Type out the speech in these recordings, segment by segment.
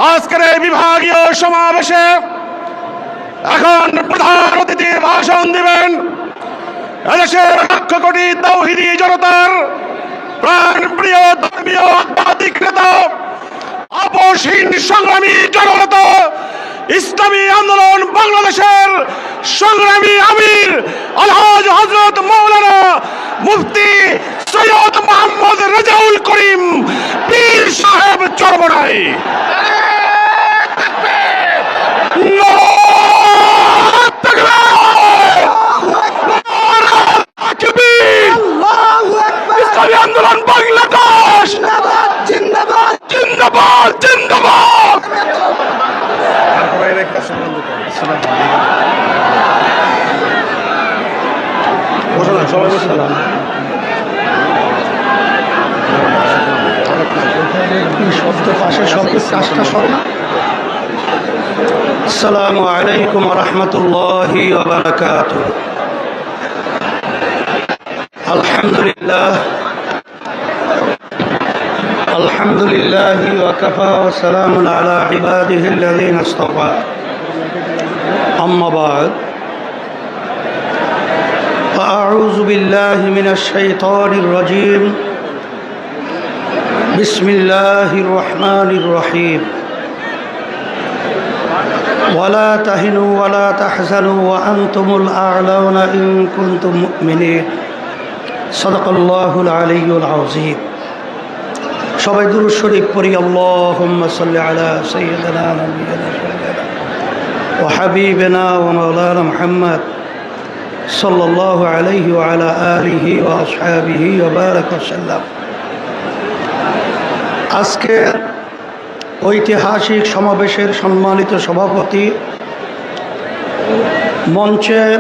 আজকের এই বিভাগীয় সমাবেশে এখন প্রধান অতিথি ভাষণ দিবেন এদেশের লক্ষ কোটি তাওহীদি জনতার প্রাণপ্রিয় ধর্মীয় আধ্যাত্মিক নেতা, আপসহীন সংগ্রামী জননেতা, ইসলামী আন্দোলন বাংলাদেশের সংগ্রামী আমির আলহাজ হযরত মাওলানা মুফতি সৈয়দ মোহাম্মদ রেজাউল করিম পীর সাহেব চরমনাই। ইসলামী আন্দোলন বাংলাদেশ জিন্দাবাদ জিন্দাবাদ জিন্দাবাদ। আসসালামু আলাইকুম ওয়া রাহমাতুল্লাহি ওয়া বারাকাতুহু। আলহামদুলিল্লাহ আলহামদুলিল্লাহি ওয়া কাফা ওয়া সালামুন আলা ইবাদিহি আল্লাযীনা ইসতাফা। আম্মা বা'দ, ফাআউযু বিল্লাহি মিনাশ শাইতানির রাজীম। বিসমিল্লাহির রহমানির রহিম। ولا تهنوا ولا تحزنوا وأنتم الأعلون إن كنتم مؤمنين صدق الله العلي العظيم। সবাই দুরূদ শরীফ পড়ি। আল্লাহুম্মা সাল্লি আলা সাইয়্যিদিনা নাবিয়িনা ওয়া হাবিবিনা ওয়া মাওলানা মুহাম্মদ সাল্লাল্লাহু আলাইহি ওয়া আলা আলিহি ওয়া আসহাবিহি ওয়া বারাকা ওয়া সাল্লাম। আজকে ঐতিহাসিক সমাবেশের সম্মানিত সভাপতি, মঞ্চের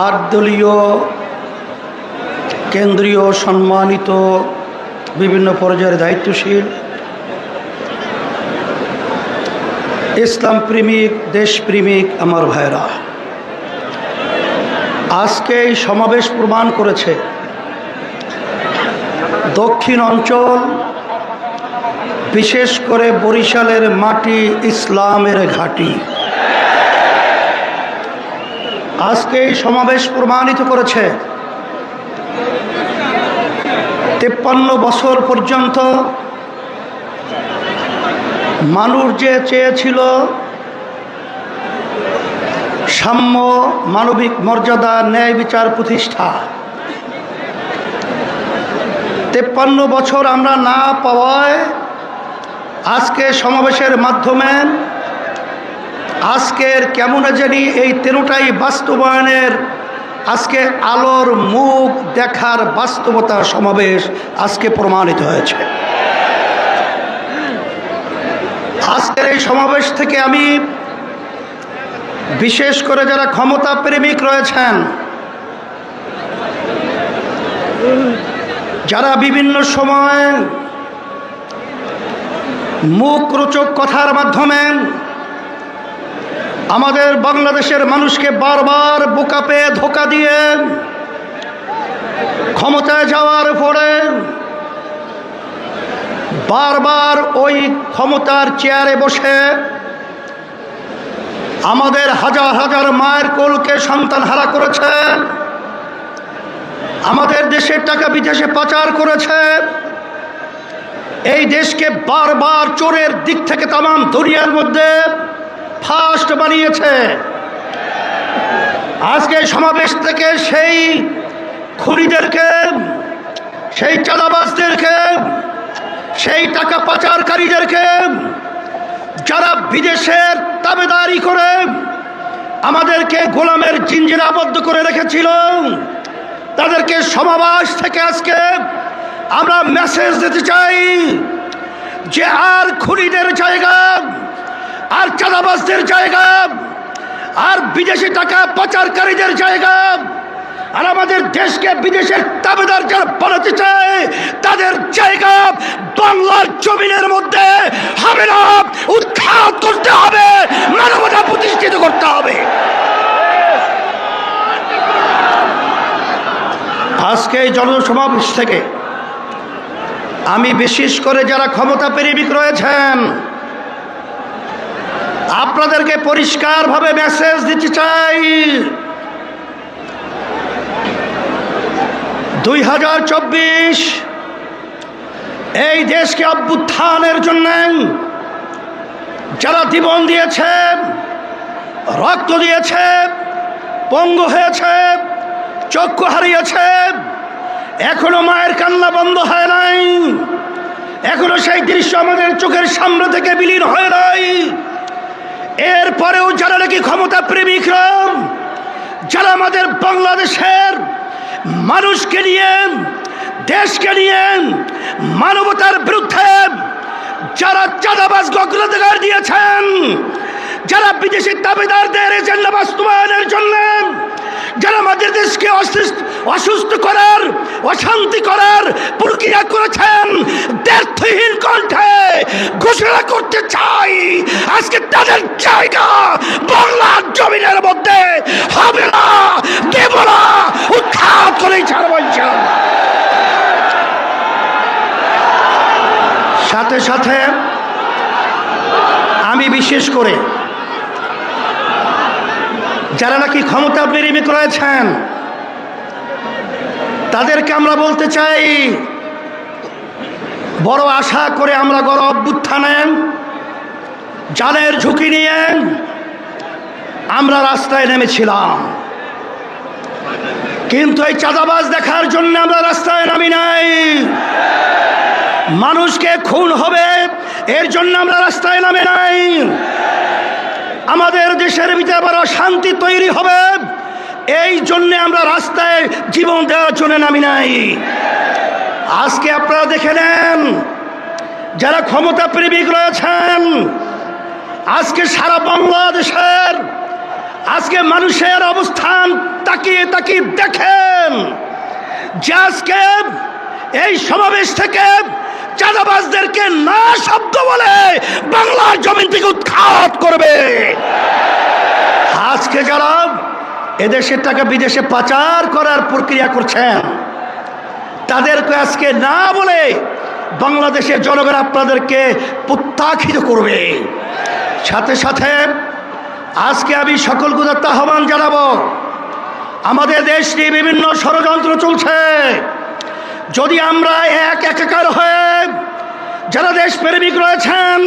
৮ দলীয় কেন্দ্রীয় সম্মানিত বিভিন্ন পর্যায়ের দায়িত্বশীল, ইসলাম প্রেমিক, দেশপ্রেমিক আমার ভাইরা, আজকে এই সমাবেশ প্রমাণ করেছে দক্ষিণ অঞ্চল, বিশেষ করে বরিশালের মাটি ইসলামের ঘাঁটি। আজকে এই সমাবেশ প্রমাণিত করেছে 53 বছর পর্যন্ত মানুষ যে চেয়েছিল সাম্য, মানবিক মর্যাদা, ন্যায় বিচার প্রতিষ্ঠা, 53 বছর আমরা না পাওয়ায় আজকে সমাবেশের মাধ্যমে আজকের কেমন জানি এই 13টাই বাস্তবায়নের আজকে আলোর মুখ দেখার বাস্তবতা সমাবেশ আজকে প্রমাণিত হয়েছে। আজকের এই সমাবেশ থেকে আমি বিশেষ করে যারা ক্ষমতা প্রেমিক রয়েছেন, যারা বিভিন্ন সময় মুখরোচক কথার মাধ্যমে আমাদের বাংলাদেশের মানুষকে বারবার বোকা পেয়ে ধোঁকা দিয়ে ক্ষমতায় যাওয়ার পরে বারবার ওই ক্ষমতার চেয়ারে বসে আমাদের হাজার হাজার মায়ের কোলকে সন্তান হারা করেছে, আমাদের দেশের টাকা বিদেশে পাচার করেছে, এই দেশকে বারবার চোরের দিক থেকে তামাম দুনিয়ার মধ্যে ফার্স্ট বানিয়েছে। আজকে সমাবেশ থেকে সেই খুনিদেরকে, সেই চাঁদাবাজদেরকে, সেই টাকা পাচারকারীদেরকে, যারা বিদেশের তাবেদারি করে আমাদেরকে গোলামের জিঞ্জিরে আবদ্ধ করে রেখেছিল, তাদেরকে সমাবেশ থেকে আজকে আমরা মেসেজ দিতে চাই যে আর খুনিদের জায়গা, আর চাঁদাবাজদের জায়গা, আর বিদেশি টাকা পাচারকারীদের জায়গা, আর আমাদের দেশকে বিদেশের তাবেদার যারা বানাতে চায় তাদের জায়গা বাংলার জমিনের মধ্যে হবে না। উৎখাত করতে হবে, মানবতা প্রতিষ্ঠিত করতে হবে। আজকে এই জনসমাবেশ থেকে আমি বিশেষ করে যারা ক্ষমতা প্রেমিক রয়েছেন আপনাদেরকে পরিষ্কারভাবে মেসেজ দিতে চাই, 2024 এই দেশকে অভ্যুত্থানের জন্য যারা জীবন দিয়েছে, রক্ত দিয়েছে, পঙ্গু হয়েছে, চক্ষু হারিয়েছে, এখনো মায়ের কান্না বন্ধ হয় নাই, এখনো সেই দৃশ্য আমাদের চোখের সামনে থেকে বিলীন হয় নাই। এরপরেও যারা নাকি ক্ষমতা প্রেমিকরা, যারা আমাদের বাংলাদেশের মানুষকে নিয়ে, দেশকে নিয়ে, মানবতার বিরুদ্ধে যারা চাঁদাবাজ অগ্রাধিকার দিয়েছেন, যারা বিদেশি দাবিদারদের এজেন্ডা বাস্তবায়নের জন্য যারা আমাদের দেশকে অসুস্থ করার, অশান্তি করার প্রক্রিয়া করেছেন, দ্ব্যর্থহীন কণ্ঠে ঘোষণা করতে চাই আজকে তাদের জায়গা বাংলার জমিনের মধ্যে হবে না, দেব না, উৎখাত করেই ছাড়ব ইনশাআল্লাহ। সাথে সাথে আমি বিশেষ করে যারা নাকি ক্ষমতা প্রেমিক রয়েছেন তাদেরকে আমরা বলতে চাই, বড় আশা করে আমরা গণ অভ্যুত্থানে জানের ঝুঁকি নিয়ে আমরা রাস্তায় নেমেছিলাম, কিন্তু এই চাঁদাবাজ দেখার জন্য আমরা রাস্তায় নামি নাই। মানুষকে খুন হবে এর জন্য আমরা রাস্তায় নামে নাই। আমাদের দেশের ভিতরে আবার অশান্তি তৈরি হবে এই জন্যে আমরা রাস্তায় জীবন দেওয়ার জন্য নামি নাই। আজকে আপনারা দেখে নেন, যারা ক্ষমতা প্রেমিক রয়েছেন, আজকে সারা বাংলাদেশের আজকে মানুষের অবস্থান তাকিয়ে তাকিয়ে দেখেন যে আজকে এই সমাবেশ থেকে চাঁদাবাজদেরকে না শব্দ বলে বাংলার জমিন থেকে উৎখাত করবে। আজকে যারা এদেশের টাকা বিদেশে পাচার করার প্রক্রিয়া করছেন তাদেরকে আজকে না বলে বাংলাদেশের জনগণ আপনাদেরকে প্রত্যাখ্যাত করবে। সাথে সাথে আজকে আমি সকল গুদার্থ আহ্বান জানাবো, আমাদের দেশ নিয়ে বিভিন্ন ষড়যন্ত্র চলছে। যদি আমরা একাকার হয়ে যারা দেশ প্রেমিক রয়েছেন,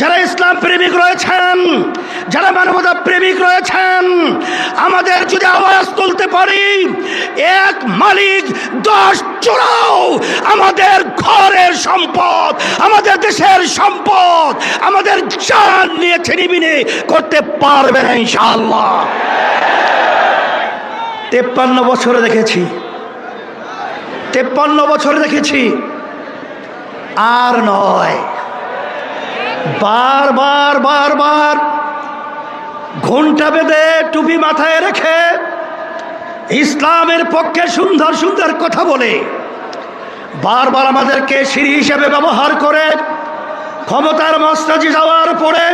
যারা ইসলাম প্রেমিক রয়েছেন, যারা মানবতা প্রেমিক রয়েছেন, আমাদের যদি আওয়াজ তুলতে পারি, এক মালিক 10 চোরাও আমাদের ঘরের সম্পদ, আমাদের দেশের সম্পদ, আমাদের জান নিয়ে ছিনিমিনি করতে পারবে না ইনশাআল্লাহ। 53 বছরে দেখেছি, 53 বছরে দেখেছি, আর নয়, বারবার বারবার ঘণ্টা বেঁধে টুপি মাথায় রেখে ইসলামের পক্ষে সুন্দর সুন্দর কথা বলে বারবার আমাদেরকে সিঁড়ি হিসেবে ব্যবহার করে ক্ষমতার মস্তাজি যাওয়ার পরে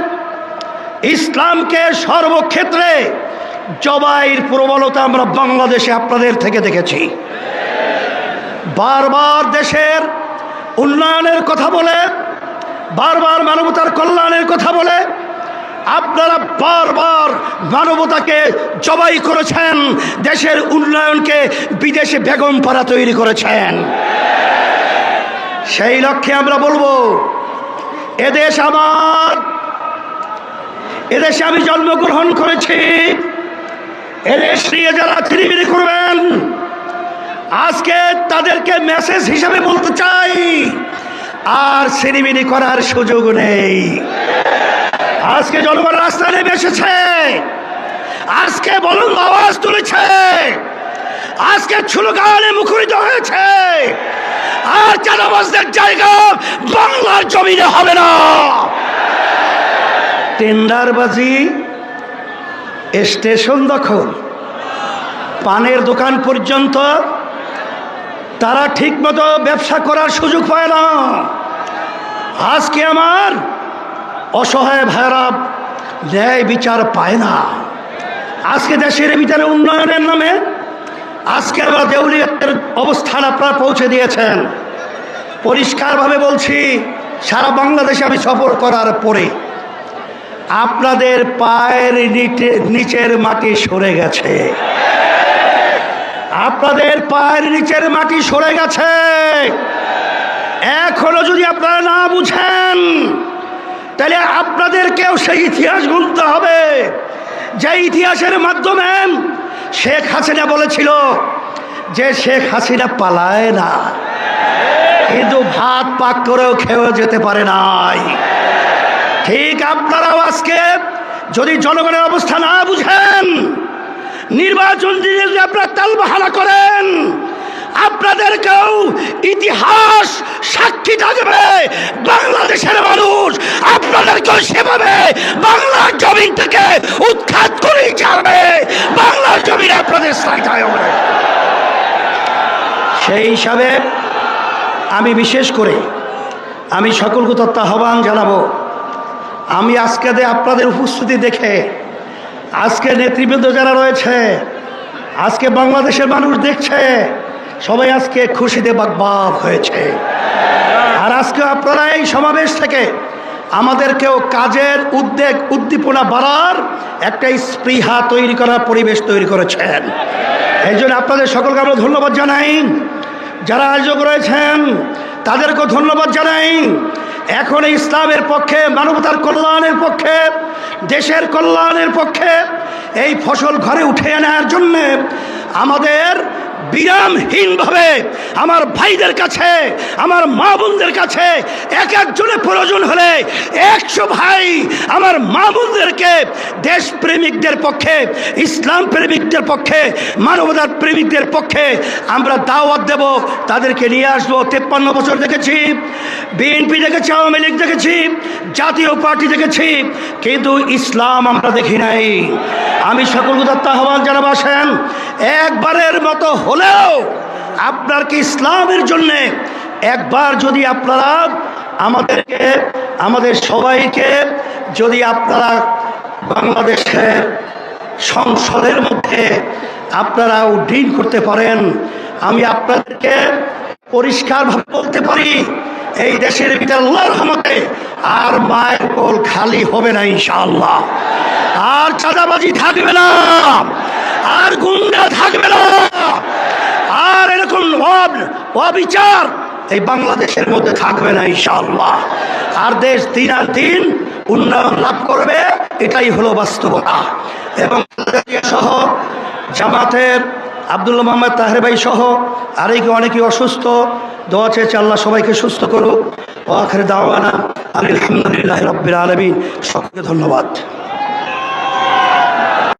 ইসলামকে সর্বক্ষেত্রে জবাইয়ের প্রবলতা আমরা বাংলাদেশে আপনাদের থেকে দেখেছি। বারবার দেশের উন্নয়নের কথা বলে, বারবার মানবতার কল্যাণের কথা বলে আপনারা বারবার মানবতাকে জবাই করেছেন, দেশের উন্নয়নকে বিদেশে বেগম পাড়া তৈরি করেছেন। সেই লক্ষ্যে আমরা বলবো, এদেশ আমার, এদেশে আমি জন্মগ্রহণ করেছি, এদেশ নিয়ে যারা ছিনিমিনি করবেন আজকে তাদেরকে মেসেজ হিসাবে বলতে চাই, আর ছিনিমিনি করার সুযোগ নেই। আজকে জনগণ রাস্তায় নেমে এসেছে, আজকে বলুন আওয়াজ তুলেছে, আজকে স্লোগানে মুখরিত হয়েছে, আর চাঁদাবাজদের জায়গা বাংলার জমিনে হবে না। টেন্ডারবাজি, স্টেশন দখল, পানের দোকান পর্যন্ত তারা ঠিকমতো ব্যবসা করার সুযোগ পায় না। আজকে আমার অসহায় ভাইরা ন্যায় বিচার পায় না। আজকে দেশের ভিতরে উন্নয়নের নামে আজকে আবার দেউলিয়াতের অবস্থান আপনারা পৌঁছে দিয়েছেন। পরিষ্কারভাবে বলছি, সারা বাংলাদেশে আমি সফর করার পরে আপনাদের পায়ের নিচের মাটি সরে গেছে। আপনাদের পায়ের নিচের মাটি সরে গেছে। এখনো যদি আপনারা না বুঝেন, তাহলে আপনাদেরকেও সেই ইতিহাস গুনতে হবে, যে ইতিহাসের মাধ্যমে শেখ হাসিনা বলেছিল যে শেখ হাসিনা পালায় না, কিন্তু ভাত পাক করেও খেয়েও যেতে পারে নাই। ঠিক আপনারাও আজকে যদি জনগণের অবস্থা না বুঝেন, নির্বাচন দিয়ে যদি আপনারা তালবাহানা করেন, আপনাদেরকেও ইতিহাস সাক্ষী থাকবে। বাংলাদেশের মানুষ আপনাদেরকেও সেভাবে বাংলার জমিন থেকে উৎখাত করেই ছাড়বে। বাংলার জমিনে আপনাদের স্থায়ী হবে। সেই হিসাবে আমি বিশেষ করে আমি সকলকে আহ্বান জানাবো, আমি আজকে আপনাদের উপস্থিতি দেখে, আজকে নেতৃবৃন্দ যারা রয়েছে, আজকে বাংলাদেশের মানুষ দেখছে, সবাই আজকে খুশিতে বাগবাগ হয়েছে। আর আজকে আপনারা এই সমাবেশ থেকে আমাদেরকেও কাজের উদ্বেগ উদ্দীপনা বাড়ার একটা স্পৃহা তৈরি করার পরিবেশ তৈরি করেছেন। এই জন্য আপনাদের সকলকে আমরা ধন্যবাদ জানাই। যারা আয়োজক রয়েছেন তাদেরকেও ধন্যবাদ জানাই। এখন ইসলামের পক্ষে, মানবতার কল্যাণের পক্ষে, দেশের কল্যাণের পক্ষে এই ফসল ঘরে উঠে আনার জন্যে আমাদের বিরামহীনভাবে আমার ভাইদের কাছে, আমার মা বোনদের কাছে এক একজনের প্রয়োজন হলে 100 ভাই আমার মা বোনদেরকে দেশপ্রেমিকদের পক্ষে, ইসলাম প্রেমিকদের পক্ষে, মানবতার প্রেমিকদের পক্ষে আমরা দাওয়াত দেব। তাদেরকে নিয়ে আসবো। 53 বছর দেখেছি, বিএনপি দেখেছি, আওয়ামী লীগ দেখেছি, জাতীয় পার্টি দেখেছি, কিন্তু ইসলাম আমরা দেখি নাই। আমি সকলকে আহ্বান জানাবো, আসেন একবারের মতো হলেও আপনার কি ইসলামের জন্য একবার যদি আপনারা আমাদেরকে, আমাদের সবাইকে যদি আপনারা বাংলাদেশের সংসদের মধ্যে আপনারা উড্ডীন করতে পারেন, আমি আপনাদেরকে পরিষ্কারভাবে বলতে পারি, এই দেশের ভিতরে আল্লাহর রহমতে আর মায়ের কোল খালি হবে না ইনশাআল্লাহ। আর চাঁদাবাজি থাকবে না, আর গুন্ডা থাকবে না, আর এরকম অবিচার এই বাংলাদেশের মধ্যে থাকবে না ইনশাআল্লাহ। আর দেশ দিন আর দিন উন্নয়ন লাভ করবে, এটাই হলো বাস্তবতা। এবং সহ জামাতের আব্দুল্লাহ মোহাম্মদ তাহের ভাই সহ আরেকে অনেকেই অসুস্থ, দোয়া চেয়েছে আল্লাহ সবাইকে সুস্থ করুক। ওয়া আখির দাওয়ানা আলহামদুলিল্লাহি রাব্বিল আলামিন। সকলকে ধন্যবাদ।